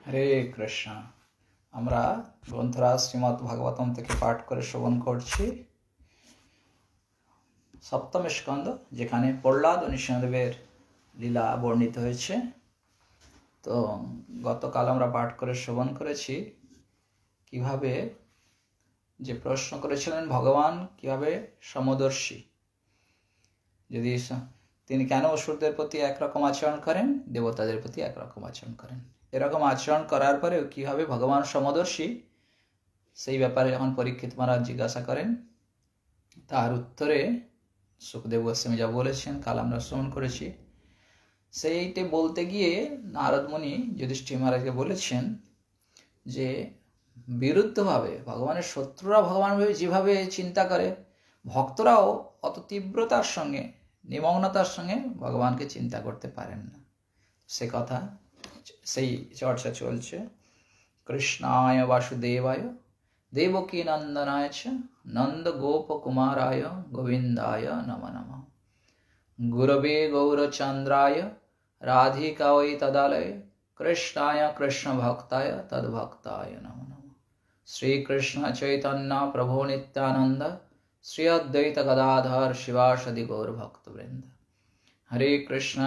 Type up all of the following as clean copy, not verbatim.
হরে কৃষ্ণ। আমরা গ্রন্থরাজ শ্রীমদ্ ভাগবতম থেকে পাঠ করে শ্রবণ করছি সপ্তম স্কন্ধ, যেখানে প্রহ্লাদ ও নৃসিংহদেবের লীলা বর্ণিত হয়েছে। তো গতকাল আমরা পাঠ করে শ্রবণ করেছি কিভাবে যে প্রশ্ন করেছিলেন ভগবান কিভাবে সমদর্শী, যদি তিনি কেন অসুরদের প্রতি একরকম আচরণ করেন, দেবতাদের প্রতি একরকম আচরণ করেন, এরকম আচরণ করার পরেও কিভাবে ভগবান সমদর্শী, সেই ব্যাপারে যখন পরীক্ষিত মহারাজ জিজ্ঞাসা করেন, তার উত্তরে সুখদেব গোস্বামী যা বলেছেন কাল আমরা শ্রবণ করেছি, সেইটি বলতে গিয়ে নারদ মুনি যুধিষ্ঠির মহারাজকে বলেছেন যে বিরুদ্ধভাবে ভগবানের শত্রুরা ভগবান যেভাবে চিন্তা করে, ভক্তরাও অত তীব্রতার সঙ্গে নিমগ্নতার সঙ্গে ভগবানকে চিন্তা করতে পারেন না। সে কথা, সেই চর্চা চলছে। কৃষ্ণায় বাসুদেবায় দেবকী নন্দনায় চ নন্দ গোপ কুমারায় গোবিন্দায় নম নম। গুরবে গৌরচন্দ্রায় রাধিকায় তদালয় কৃষ্ণায় কৃষ্ণ ভক্তায় তদ্ভক্তায় নম নম। শ্রীকৃষ্ণ চৈতন্য প্রভু নিত্যানন্দ শ্রী অদ্বৈত গদাধর শিবাসাদি গৌর ভক্তবৃন্দ। হরে কৃষ্ণ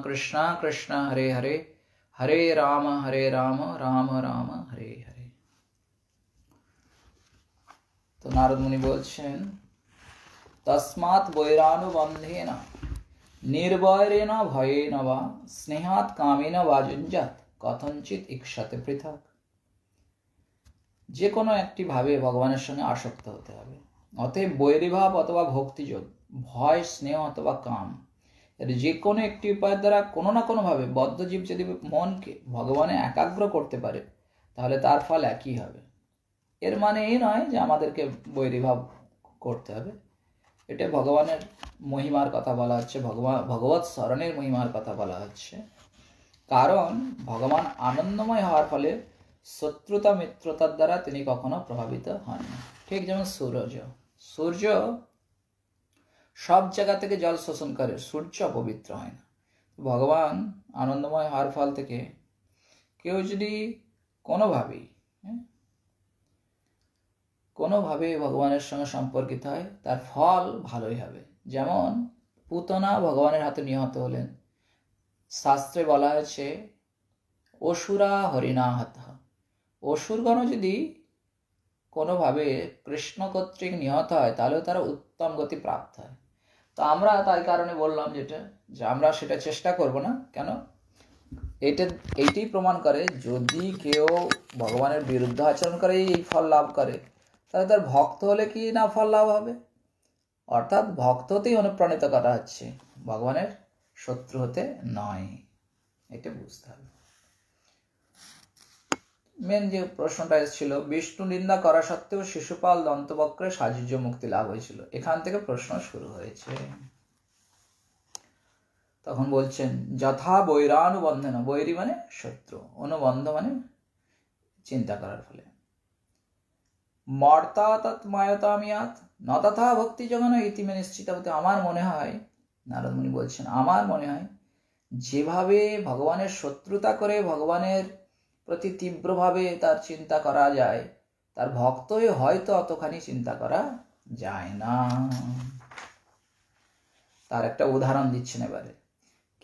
কৃষ্ণ কৃষ্ণ হরে হরে, হরে রাম রাম রাম হরে হরে। তো নারদ মুনি বলছেন, তস্মাৎ বৈরানুবন্ধেন নির্বৈরেণ ভয়েন বা স্নেহাৎ কামেন বা যুঞ্জাত কথঞ্চিৎ ইক্ষতে পৃথক। যে কোনো একটি ভাবে ভগবানের সঙ্গে আসক্ত হতে হবে। অতএব বৈরীভাব অথবা ভক্তিযোগ, ভয়, স্নেহ অথবা কাম, এর যে কোনো একটি উপায়ের দ্বারা কোনো না কোনো ভাবে বদ্ধজীব যদি মনকে ভগবানে একাগ্র করতে পারে, তাহলে তার ফল একই হবে। এর মানে এই নয় যে আমাদেরকে বৈরীভাব করতে হবে। এটা ভগবানের মহিমার কথা বলা হচ্ছে, ভগবৎ স্মরণের মহিমার কথা বলা হচ্ছে। কারণ ভগবান আনন্দময় হওয়ার ফলে শত্রুতা মিত্রতার দ্বারা তিনি কখনো প্রভাবিত হন না। ঠিক যেমন সূর্য সব জায়গা থেকে জল শোষণ করে, সূর্য অপবিত্র হয় না। ভগবান আনন্দময় হওয়ার ফল থেকে কেউ যদি কোনোভাবে ভগবানের সঙ্গে সম্পর্কিত হয়, তার ফল ভালোই হবে। যেমন পুতনা ভগবানের হাতে নিহত হলেন, শাস্ত্রে বলা হয়েছে অসুরা হরিণাহত। অসুরগণ যদি কোনোভাবে কৃষ্ণ কর্তৃক নিহত হয়, তাহলেও তারা উত্তম গতি প্রাপ্ত হয়। তো আমরা তাই কারণে বললাম যে আমরা সেটা চেষ্টা করব না। কেন? এইটাই প্রমাণ করে যদি কেউ ভগবানের বিরুদ্ধে আচরণ করে এই ফল লাভ করে, তাহলে তার ভক্ত হলে কি না ফল লাভ হবে। অর্থাৎ ভক্ত হতেই অনুপ্রাণিত করা হচ্ছে, ভগবানের শত্রু হতে নয়। এটা বুঝতে হবে। মেন যে প্রশ্নটা এসেছিল, বিষ্ণু নিন্দা করা সত্ত্বেও শিশুপাল দন্তবক্রে সাযুজ্য মুক্তি লাভ হয়েছিল, এখান থেকে প্রশ্ন শুরু হয়েছে। তখন বলছেন যথা বৈরানুবন্ধন, বৈরী মানে শত্রু, অনুবন্ধ মানে চিন্তা করার ফলে। মর্তা তৎ মায়তামিয়াত ন তথা ভক্তি জগন ইতিমে নিশ্চিত হতে। আমার মনে হয়, নারদ মুনি বলছেন, আমার মনে হয় যেভাবে ভগবানের শত্রুতা করে ভগবানের প্রতি তীব্রভাবে তার চিন্তা করা যায়, তার ভক্ত হয়ে হয়তো অতখানি চিন্তা করা যায় না। তার একটা উদাহরণ দিচ্ছেন এবারে।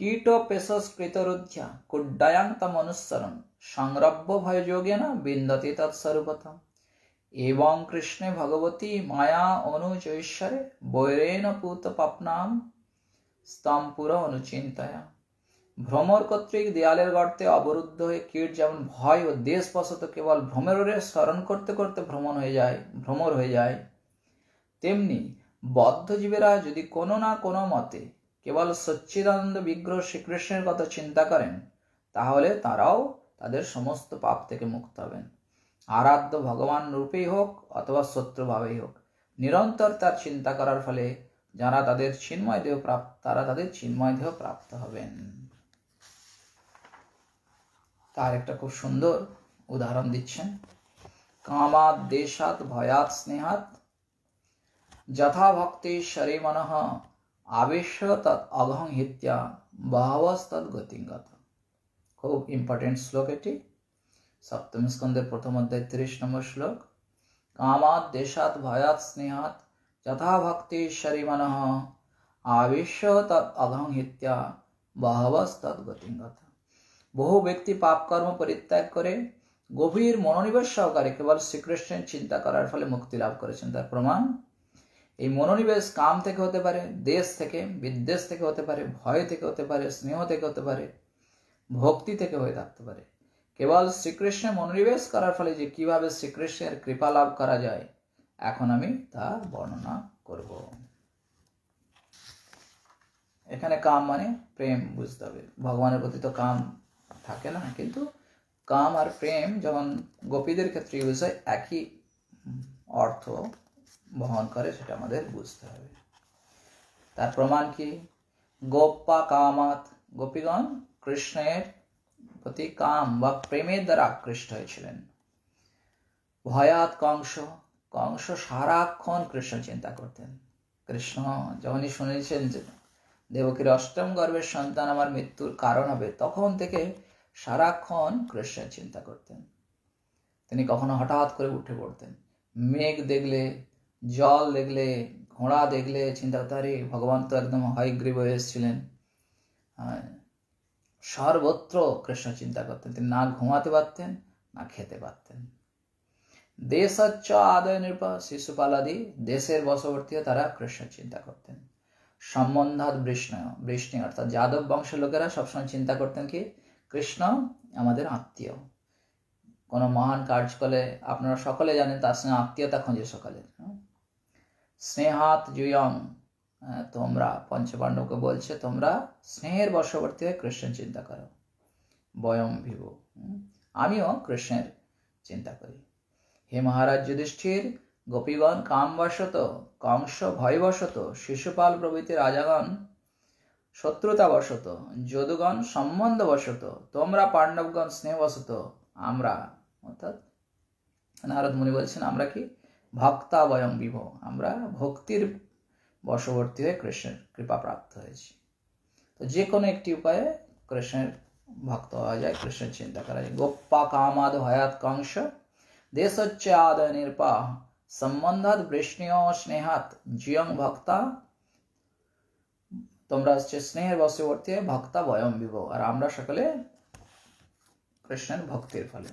কীট পেশস্কৃতরুধ্যা কুড্ডায়াং তমনুসরণ সংরব্য ভয়যোগেন বিন্দতি তৎস্বরূপতম এবং কৃষ্ণে ভগবতী মায়া অনুচৈশ্বরে বৈরেণ পুত পাপনাম স্তম্পুর অনুচিন্তয়া। ভ্রমর কর্তৃক দেয়ালের গর্তে অবরুদ্ধ হয়ে কীট যেমন ভয় ও দেশবশত কেবল ভ্রমরের স্মরণ করতে করতে ভ্রমর হয়ে যায়, তেমনি বদ্ধজীবেরা যদি কোনো না কোনো মতে কেবল সচ্চিদানন্দ বিগ্রহ শ্রীকৃষ্ণের কথা চিন্তা করেন, তাহলে তারাও তাদের সমস্ত পাপ থেকে মুক্ত হবেন। আরাধ্য ভগবান রূপেই হোক অথবা শত্রুভাবেই হোক, নিরন্তর তার চিন্তা করার ফলে যারা তাদের চিন্ময় দেহ প্রাপ্ত, তারা তাদের চিন্ময় দেহ প্রাপ্ত হবেন। তার একটা খুব সুন্দর উদাহরণ দিচ্ছেন। কামাদ দেশাত ভয়াত স্নেহাত যথা ভক্তেশ্বরে মনঃ আবেশ্য তৎ অঘং হিত্যা বহবস্তৎ গতিঙ্গত। খুব ইম্পর্টেন্ট শ্লোক এটি। সপ্তম স্কন্ধের প্রথম অধ্যায় 30 নম্বর শ্লোক। কামাৎ দেশাৎ ভয়াৎ স্নেহাৎ যথা ভক্তি ঈশ্বরী মনঃ আবিশ্য তৎ অঘংহিত্যা বহবস্তৎ গতিঙ্গত। বহু ব্যক্তি পাপ কর্ম পরিত্যাগ করে গভীর মনোনিবেশ সহকারে কেবল শ্রীকৃষ্ণের চিন্তা করার ফলে মুক্তি লাভ করেছেন। তার প্রমাণ, এই মনোনিবেশ কাম থেকে হতে পারে, দেশ থেকে, বিদ্বেষ থেকে হতে পারে, ভয় থেকে হতে পারে, স্নেহ থেকে হতে পারে, ভক্তি থেকে হয়ে থাকতে পারে। কেবল শ্রীকৃষ্ণে মনোনিবেশ করার ফলে যে কিভাবে শ্রীকৃষ্ণের কৃপা লাভ করা যায়, এখন আমি তা বর্ণনা করব। এখানে কাম মানে প্রেম বুঝতে হবে। ভগবানের প্রতি তো কাম থাকে না, কিন্তু কাম আর প্রেম যখন গোপীদের ক্ষেত্রে ইউজ হয় একই অর্থ বহন করে, সেটা আমাদের বুঝতে হবে। তার প্রমাণ কি? গোপা কামাত, গোপীগণ কৃষ্ণের প্রতি কাম বা প্রেমের দ্বারা আকৃষ্ট হয়েছিলেন। ভয়াত কংস, কংস সারাক্ষণ কৃষ্ণ চিন্তা করতেন। কৃষ্ণ যখনই শুনেছেন যে দেবকীর অষ্টম গর্ভের সন্তান আমার মৃত্যুর কারণ হবে, তখন থেকে সারাক্ষণ কৃষ্ণের চিন্তা করতেন। তিনি কখনো হঠাৎ করে উঠে পড়তেন, মেঘ দেখলে, জল দেখলে, ঘোড়া দেখলে চিন্তা করতে, আরে ভগবান তো একদম হয়গ্রীব হয়ে এসেছিলেন। সর্বত্র কৃষ্ণ চিন্তা করতেন। তিনি না ঘুমাতে পারতেন, না খেতে পারতেন। দেশচ্চ আদয় নৃপ, শিশুপাল আদি দেশের বশবর্তী তারা কৃষ্ণ চিন্তা করতেন। সম্বন্ধাৎ বৃষ্ণি অর্থাৎ যাদব বংশের লোকেরা সবসময় চিন্তা করতেন কি, কৃষ্ণ আমাদের আত্মীয়। কোনো মহান কার্য করলে আপনারা সকলে জানেন তার সঙ্গে আত্মীয়তা খোঁজে সকলের। স্নেহাৎ জুয়ং, তোমরা পঞ্চপাণ্ডবকে বলছে তোমরা স্নেহের বশবর্তী হয়ে কৃষ্ণের চিন্তা করো। বয়ম ভিভ, আমিও কৃষ্ণের চিন্তা করি। হে মহারাজ যুধিষ্ঠির, গোপীগণ কামবশত, কংস ভয়বশত, শিশুপাল প্রভৃতি রাজাগণ শত্রুতাবশত, যদুগণ সম্বন্ধবশত, তোমরা পাণ্ডবগণ স্নেহবশত, আমরা অর্থাৎ নারদ মুনি বলছেন আমরা কি ভক্তা বয়ং বিভ, আমরা ভক্তির বশবর্তী হয়ে কৃষ্ণের কৃপা প্রাপ্ত হয়েছি। তো যে কোনো একটি উপায়ে কৃষ্ণের ভক্ত হওয়া যায়, কৃষ্ণের চিন্তা করা যায়। গোপ্পা কামাদ ভয়াত কংস দেশচ্চ আদয় নির্পা সম্বন্ধাৎ বৃষ্ণিয় স্নেহাৎ জিয়ং ভক্তা, তোমরা হচ্ছে স্নেহের বশবর্তী ভক্তা বয়ম বিভ, আর আমরা সকলে কৃষ্ণের ভক্তির ফলে।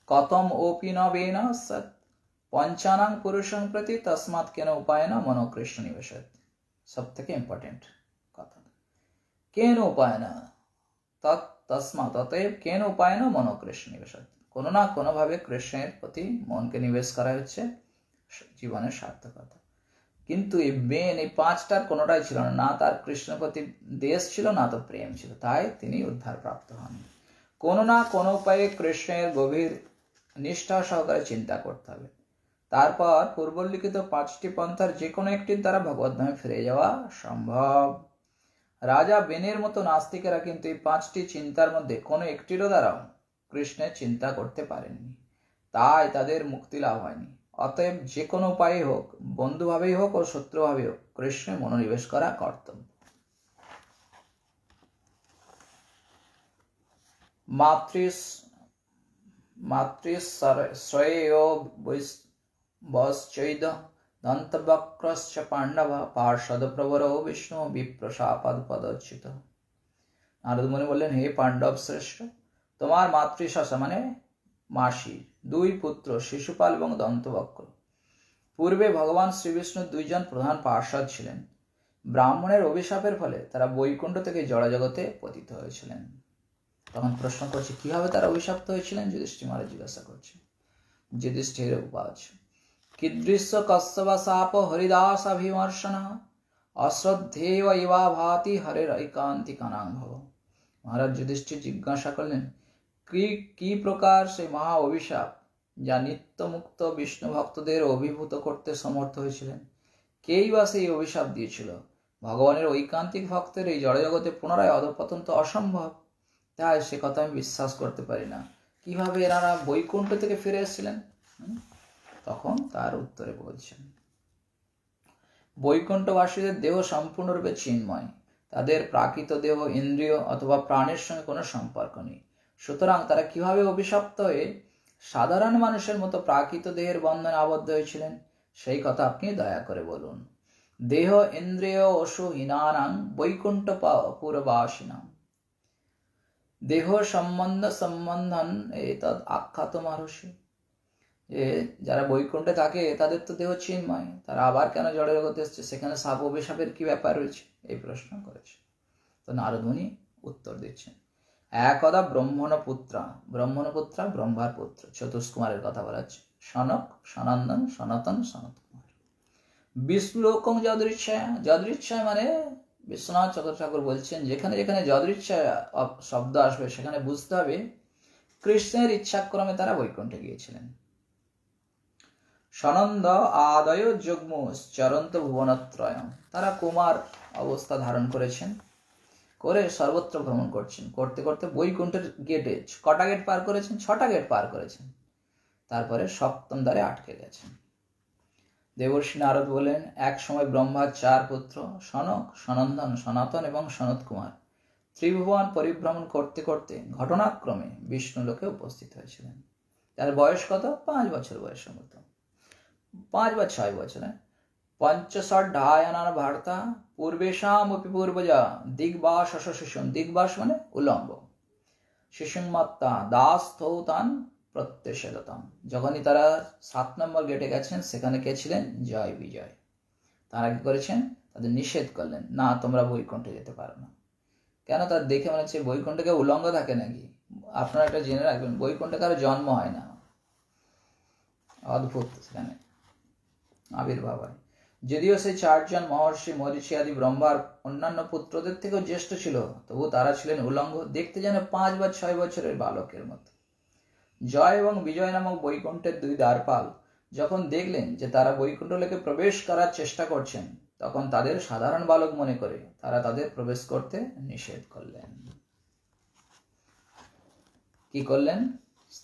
কতম ওপি নবেন সৎ পঞ্চানাং পুরুষং প্রতি তস্মাৎ কেন উপায়ন মনো কৃষ্ণ নিবেশত। সব থেকে ইম্পর্টেন্ট কথা, কেন উপায়ন তস্মাৎ, অতএব কেন উপায়ন মনো কৃষ্ণ নিবেশত, কোনো না কোনো ভাবে কৃষ্ণের প্রতি মনকে নিবেশ করা হচ্ছে জীবনের সার্থকতা। কিন্তু এই মেন এই পাঁচটার কোনোটাই ছিল না, না তার কৃষ্ণের প্রতি দেশ ছিল, না তো প্রেম ছিল, তাই তিনি উদ্ধার প্রাপ্ত হন। কোনো না কোনো উপায়ে কৃষ্ণের গভীর নিষ্ঠা সহকারে চিন্তা করতে হবে। তারপর পূর্বলিখিত পাঁচটি পন্থার যে কোনো একটির দ্বারা ভগবদ্ধামে ফিরে যাওয়া সম্ভব। রাজা বেনের মতো নাস্তিকেরা কিন্তু এই পাঁচটি চিন্তার মধ্যে কোনো একটিরও দ্বারাও কৃষ্ণের চিন্তা করতে পারেননি, তাই তাদের মুক্তি লাভ হয়নি। অতএব যে কোনো উপায়ে হোক, বন্ধুভাবেই হোক ও শত্রুভাবেই হোক, কৃষ্ণে মনোনিবেশ করা কর্তব্য। মাতৃশ্রেয় বশ্চৈদ দন্তবক্রশ্চ পাণ্ডব পার্ষদ প্রবরো বিষ্ণু বিপ্রশাপদ পদচ্যুত। নারদ মুনি বললেন, হে পাণ্ডব শ্রেষ্ঠ, তোমার মাতৃশাসা মানে মাসি দুই পুত্র শিশুপাল এবং দন্তবক্র পূর্বে ভগবান শ্রীবিষ্ণুর দুইজন প্রধান পার্ষদ ছিলেন। ব্রাহ্মণের অভিশাপের ফলে তারা বৈকুণ্ঠ থেকে জড়জগতে পতিত হয়েছিলেন। তখন প্রশ্ন করছে কিভাবে তারা অভিশপ্ত হয়েছিলেন, যুধিষ্ঠির মহারাজ জিজ্ঞাসা করছে। যুধিষ্ঠির উপাচ কিদৃশ্য কশ্যপ শাপ হরিদাস অভিমর্শন অশ্রদ্ধেয় ইবা ভাতি হরের ঐকান্তিকানাং ভব। মহারাজ যুধিষ্ঠির জিজ্ঞাসা করলেন, কি প্রকার সেই মহা অভিশাপ যা নিত্য মুক্ত বিষ্ণু ভক্তদের অভিভূত করতে সমর্থ হয়েছিলেন? কেই বা সেই অভিশাপ দিয়েছিল? ভগবানের ঐকান্তিক ভক্তের এই জড়জগতে পুনরায় অধঃপতন তো অসম্ভব, তাই সে কথা আমি বিশ্বাস করতে পারি না। কিভাবে এনারা বৈকুণ্ঠ থেকে ফিরে এসেছিলেন? তখন তার উত্তরে বলছেন, বৈকুণ্ঠবাসীদের দেহ সম্পূর্ণরূপে চিন্ময়, তাদের প্রাকৃত দেহ, ইন্দ্রিয় অথবা প্রাণের সঙ্গে কোনো সম্পর্ক নেই। সুতরাং তারা কিভাবে অভিশপ্ত হয়ে সাধারণ মানুষের মতো প্রাকৃত দেহের বন্ধনে আবদ্ধ হয়েছিলেন, সেই কথা আপনি দয়া করে বলুন। দেহ ইন্দ্রিয় অসু হীনানাং বৈকুণ্ঠ পুরবাসিনাম দেহ সম্বন্ধন এতদ আখ্যাত মারসি। যে যারা বৈকুণ্ঠে থাকে তাদের তো দেহ চিন্ময়, তারা আবার কেন জড় জগতে এসছে, সেখানে সাপ অভিশাপের কি ব্যাপার রয়েছে, এই প্রশ্ন করেছে। তো নারদ মুনি উত্তর দিচ্ছেন, একদা ব্রহ্মণপুত্রা ব্রহ্মার পুত্র চতুষ্কুমারের কথা বলা হচ্ছে, সনক সনন্দন সনাতন সনত কুমার বিষ্ণুলোকং যদৃচ্ছায় মানে বিশ্বনাথ চক্র ঠাকুর বলছেন, যেখানে যেখানে যদৃচ্ছায় শব্দ আসবে সেখানে বুঝতে হবে কৃষ্ণের ইচ্ছাক্রমে তারা বৈকুণ্ঠে গিয়েছিলেন। সনন্দ আদয় যুগ্ম চরন্ত ভুবনত্রয়, তারা কুমার অবস্থা ধারণ করেছেন, করে সর্বত্র ভ্রমণ করছেন। করতে করতে বৈকুণ্ঠের গেটে কটা গেট পার করেছেন? 6টা গেট পার করেছেন। তারপরে 7ম দ্বারে আটকে গেছেন। দেবর্ষি নারদ বলেন, এক সময় ব্রহ্মার 4 পুত্র সনক, সনন্দন, সনাতন এবং সনত কুমার ত্রিভুবন পরিভ্রমণ করতে করতে ঘটনাক্রমে বিষ্ণু লোকে উপস্থিত হয়েছিলেন। তার বয়স কত? 5 বছর বয়সের মতো, 5 বা 6 বছরে। পঞ্চষড্ঢায়নান ভারতা পূর্বেশাম অপি পূর্বজা দিগ্বাস শিশুন, দিগ্বাস মানে উলম্ব, শিশুন্মত্তা দাস্থৌতান প্রত্যেষেদতাম। যখনই তারা 7 নম্বর গেটে গেছেন, সেখানে কে ছিলেন? জয় বিজয়। তারা কি করেছেন? তাদের নিষেধ করলেন, না তোমরা বৈকুণ্ঠে যেতে পারো না। কেন? তার দেখে মনে হচ্ছে বৈকুণ্ঠে উলঙ্গ থাকে নাকি? আপনারা একটা জেনে রাখবেন, বৈকুণ্ঠে কারো জন্ম হয় না, অদ্ভুত সেখানে আবির্ভাব হয়। যদিও সেই 4 জন মহর্ষি মরিচি আদি ব্রহ্মার অন্যান্য পুত্রদের থেকেও জ্যেষ্ঠ ছিল, তবু তারা ছিলেন উলঙ্গ, দেখতে যেন 5 বা 6 বছরের বালকের মতো। জয় এবং বিজয় নামক বৈকুণ্ঠের 2 দ্বারপাল যখন দেখলেন যে তারা বৈকুণ্ঠ লোকে প্রবেশ করার চেষ্টা করছেন, তখন তাদের সাধারণ বালক মনে করে তারা তাদের প্রবেশ করতে নিষেধ করলেন। কি করলেন?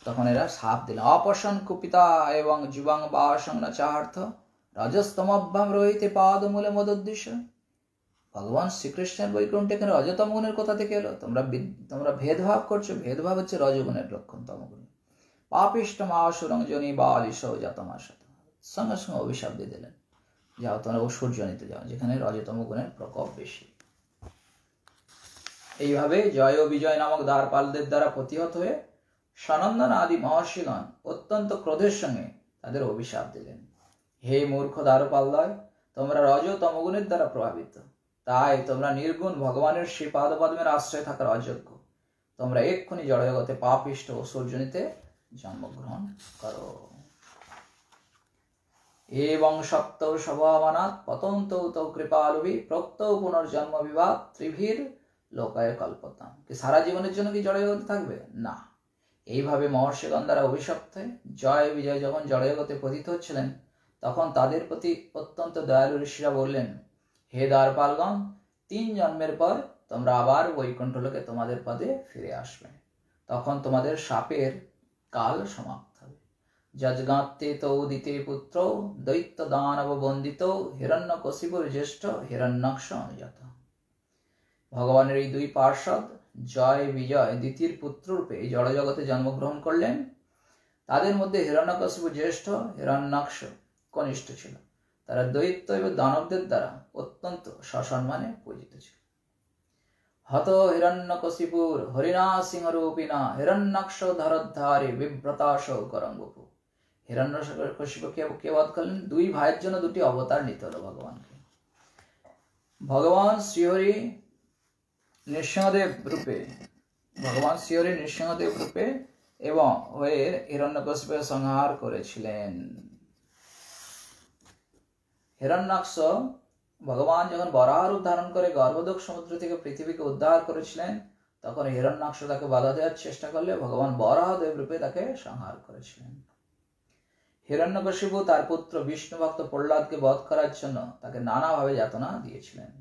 তখন এরা শাপ দিলেন, অপশন কুপিতা এবং যুবাং বাসং ন চাহার্থ রজস্তমভ্যাম রহিতে পাদমূলে মদোদ্দেশ্য। ভগবান শ্রীকৃষ্ণের বৈকুণ্ঠে এখানে রজতম গুণের কোথা থেকে এলো? তোমরা ভেদভাব করছো। ভেদভাব হচ্ছে রজগুণের লক্ষণ, তমগুণ। পাপিষ্টম আসুরং জনি বালিশ জাতমাশত, সঙ্গে সঙ্গে অভিশাপ দিয়ে দিলেন, যাও তোমরা অসুর জনিতে যাও, যেখানে রজতম গুণের প্রকোপ বেশি। এইভাবে জয় ও বিজয় নামক দ্বারপালদের দ্বারা প্রতিহত হয়ে সনন্দন আদি মহর্ষিগণ অত্যন্ত ক্রোধের সঙ্গে তাদের অভিশাপ দিলেন, হে মূর্খ দ্বারপালদ্বয়, তোমরা রজ তমগুণের দ্বারা প্রভাবিত, তাই তোমরা নির্গুণ ভগবানের শ্রীপাদপদ্মের আশ্রয় থাকার অযোগ্য। তোমরা এক্ষুনি জড়জগতে পাপিষ্ঠ অসুরজনিতে জন্মগ্রহণ করো। এবং সপ্ত স্বভাবানাৎ পতন্তৌ তৌ কৃপালুভি প্রক্তৌ পুনর্জন্ম বিভাগ ত্রিভীর লোকায় কল্পতাম। কি সারা জীবনের জন্য কি জড়জগতে থাকবে? না। এইভাবে মহর্ষিগণ দ্বারা অভিশপ্ত হয়ে জয় বিজয় যখন জড়জগতে পতিত হচ্ছিলেন, তখন তাদের প্রতি অত্যন্ত দয়ালু ঋষিরা বললেন, হে দ্বারপালগণ, 3 জন্মের পর তোমরা আবার বৈকুণ্ঠ লোকে তোমাদের পদে ফিরে আসবে। তখন তোমাদের শাপের কাল সমাপ্ত হবে। যজ্ঞাত্তে তৌ দিতে পুত্র দৈত্য দানব বন্দিত হিরণ্যকশিপুর জ্যেষ্ঠ হিরণ্যাক্ষ অনুজাত। ভগবানের এই 2 পার্ষদ জয় বিজয় দ্বিতীয় পুত্ররূপে এই জড়জগতে জন্মগ্রহণ করলেন। তাদের মধ্যে হিরণ্যকশিপু জ্যেষ্ঠ, হিরণ্যাক্ষ কনিষ্ঠ ছিল। তারা দৈত্য এবং দানবদের দ্বারা অত্যন্ত সসম্মানে পূজিত ছিল। হত হিরণ্যকশিপুর হরিণা সিংহরূপিণা হিরণ্যাক্ষ ধরোদ্ধারে বিভ্রতাশ করঙ্গপু। হিরণ্যকশিপুকে কে বধ করলেন? 2 ভাইয়ের জন্য 2টি অবতার নিতে হলো ভগবানকে। ভগবান শ্রীহরি নৃসিংহদেব রূপে এবং হয়ে হিরণ্যকশিপুকে সংহার করেছিলেন। হিরণ্যাক্ষ ভগবান যখন বরাহ রূপ ধারণ করে গর্ভদক সমুদ্র থেকে পৃথিবীকে উদ্ধার করেছিলেন, তখন হিরণ্যাক্ষ তাকে বাধা দেওয়ার চেষ্টা করলে ভগবান বরাহদেব রূপে তাকে সংহার করেছিলেন। হিরণ্যকশিপু তার পুত্র বিষ্ণু ভক্ত প্রহ্লাদকে বধ করার জন্য তাকে নানাভাবে যাতনা দিয়েছিলেন।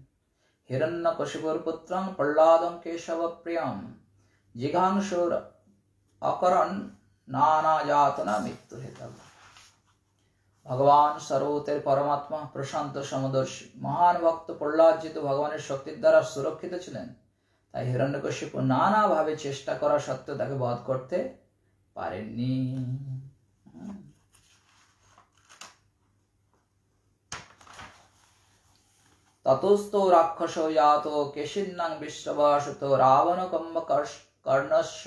হিরণ্যকশিপুর পুত্রং প্রহ্লাদং কেশব প্রিয়ম জিঘাংসুর অকরণ নানা যাতনা মৃত্যু হেতব। ভগবান সর্বতের পরমাত্মা, প্রশান্ত সমদর্শী। মহান ভক্ত প্রহ্লাদ যেহেতু ভগবানের শক্তির দ্বারা সুরক্ষিত ছিলেন, তাই হিরণ্যকশিপু নানাভাবে চেষ্টা করা সত্ত্বেও তাকে বধ করতে পারেননি। ততস্থ রাক্ষস জাত কেশিন্নাং বিশ্ববাসুত রাবণ কুম্ভকর্ণস্য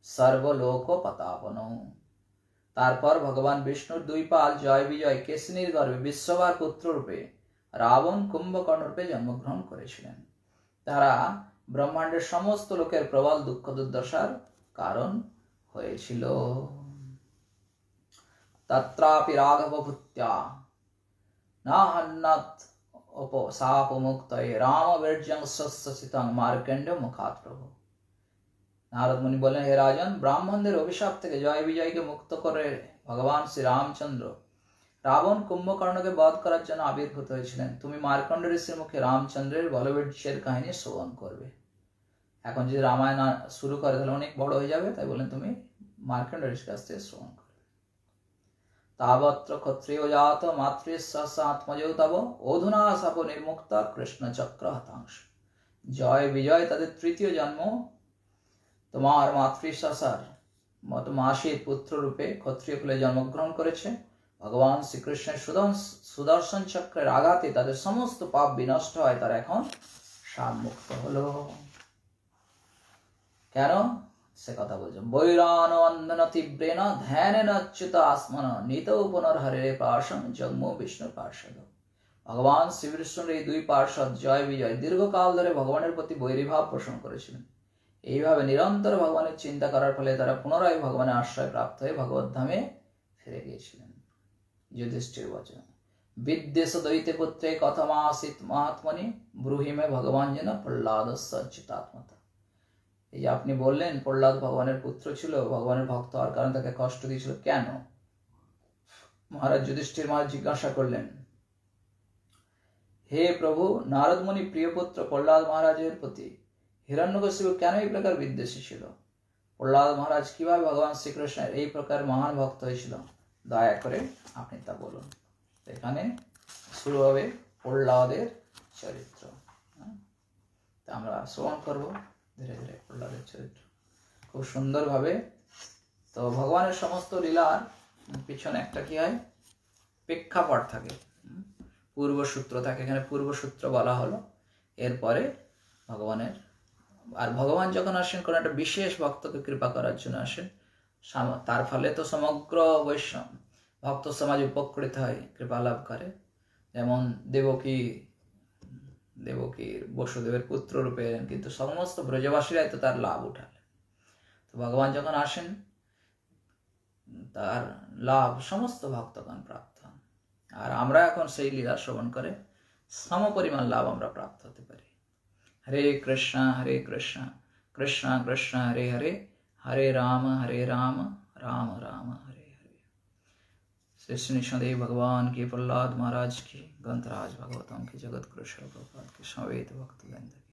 সর্বলোকপতাপন। তারপর ভগবান বিষ্ণুর দুই পাল জয় বিজয় কেশিনীর গর্ভে বিশ্ববার পুত্র রূপে রাবণ কুম্ভকর্ণ রূপে জন্মগ্রহণ করেছিলেন। তারা ব্রহ্মাণ্ডের সমস্ত লোকের প্রবল দুঃখ দুর্দশার কারণ হয়েছিল। তত্রাপি রাঘব ভূত্যা না হন্নাত সাপমুক্তয়ে রাম বীর্যং সস্যসিতং মার্কণ্ড মুখাত প্রভু। নারদ মুনি বলেন, হে রাজন, ব্রাহ্মণদের অভিশাপ থেকে জয় বিজয়কে মুক্ত করে ভগবান শ্রী রামচন্দ্র রাবণ কুম্ভকর্ণকে বধ করার জন্য আবির্ভূত হয়েছিলেন। তুমি মার্কণ্ড ঋষির মুখে রামচন্দ্রের বলবীর্যের কাহিনী শ্রবণ করবে। এখন যদি রামায়ণ শুরু করে তাহলে অনেক বড় হয়ে যাবে, তাই বলেন তুমি মার্কণ্ড ঋষির কাছ থেকে শ্রবণ করবে। তাবত্র ক্ষত্রিয় জাত মাতৃস্বাত্মজৌ তব অধুনা সাপ নির্মুক্ত কৃষ্ণ চক্র হতাংশ। জয় বিজয় তাদের তৃতীয় জন্ম তোমার মাতৃশ্বাসার মাসির পুত্র রূপে ক্ষত্রিয় কুলে জন্মগ্রহণ করেছে। ভগবান শ্রীকৃষ্ণের সুদর্শন চক্রের আঘাতে তাদের সমস্ত পাপ বিনষ্ট হয়, তারা এখন শাপমুক্ত হলো। কেন সে কথা বলছেন? বৈরান অন্ধন তীব্রেণ ধ্যানেন অচ্যুত আসমন নিত পুনর্হরে পার্শ্বং জন্ম বিষ্ণুর পার্শ্বদ। ভগবান শ্রীবিষ্ণুর এই দুই পার্শ্বদ জয় বিজয় দীর্ঘকাল ধরে ভগবানের প্রতি বৈরীভাব পোষণ করেছিলেন। এইভাবে নিরন্তর ভগবানের চিন্তা করার ফলে তারা পুনরায় ভগবানের আশ্রয় প্রাপ্ত হয়ে ভগবত ধামে ফিরে গিয়েছিলেন। যুধিষ্ঠির বচন বিদ্বেষ দৈতে পুত্রে কথমাসিত মহাত্মনি ব্রুহিমে ভগবান যেন প্রহ্লাদস্য অচ্যুতাত্মতা। এই যে আপনি বললেন প্রহ্লাদ ভগবানের পুত্র ছিল, ভগবানের ভক্ত হওয়ার কারণে তাকে কষ্ট দিয়েছিল, কেন? মহারাজ যুধিষ্ঠির মহারাজ জিজ্ঞাসা করলেন, হে প্রভু, নারদ মুনি প্রিয় পুত্র প্রহ্লাদ মহারাজের প্রতি হিরণ্যকশিপু কেন এই প্রকার বিদ্বেষী ছিল? প্রহ্লাদ মহারাজ কিভাবে ভগবান শ্রীকৃষ্ণের এই প্রকার মহান ভক্ত হয়েছিল? দয়া করে আপনি তা বলুন। এখানে শুরু হবে প্রহ্লাদের চরিত্র। তা আমরা শ্রবণ করব ধীরে ধীরে প্রহ্লাদের চরিত্র খুব সুন্দরভাবে। তো ভগবানের সমস্ত লীলার পিছনে একটা কি হয়, প্রেক্ষাপট থাকে, পূর্বসূত্র থাকে। এখানে পূর্বসূত্র বলা হলো, এরপরে ভগবানের। আর ভগবান যখন আসেন কোনো একটা বিশেষ ভক্তকে কৃপা করার জন্য আসেন, তার ফলে তো সমগ্র বৈষ্ণব ভক্ত সমাজ উপকৃত হয়, কৃপা লাভ করে। যেমন দেবকীর বসুদেবের পুত্র রূপে এলেন, কিন্তু সমস্ত ব্রজবাসীরাই তো তার লাভ উঠালেন। তো ভগবান যখন আসেন তার লাভ সমস্ত ভক্তগণ প্রাপ্ত হন। আর আমরা এখন সেই লীলা শ্রবণ করে সমপরিমাণ লাভ আমরা প্রাপ্ত হতে পারি। হরে কৃষ্ণ কৃষ্ণ কৃষ্ণ হরে হরে, হরে রাম राम राम हरे हरे। श्री नृसिंहदेव भगवान की, प्रहलाद महाराज की, ग्रंथराज भागवतम की, जगत गुरु प्रभुपाद की, समवेत भक्तवृंद की।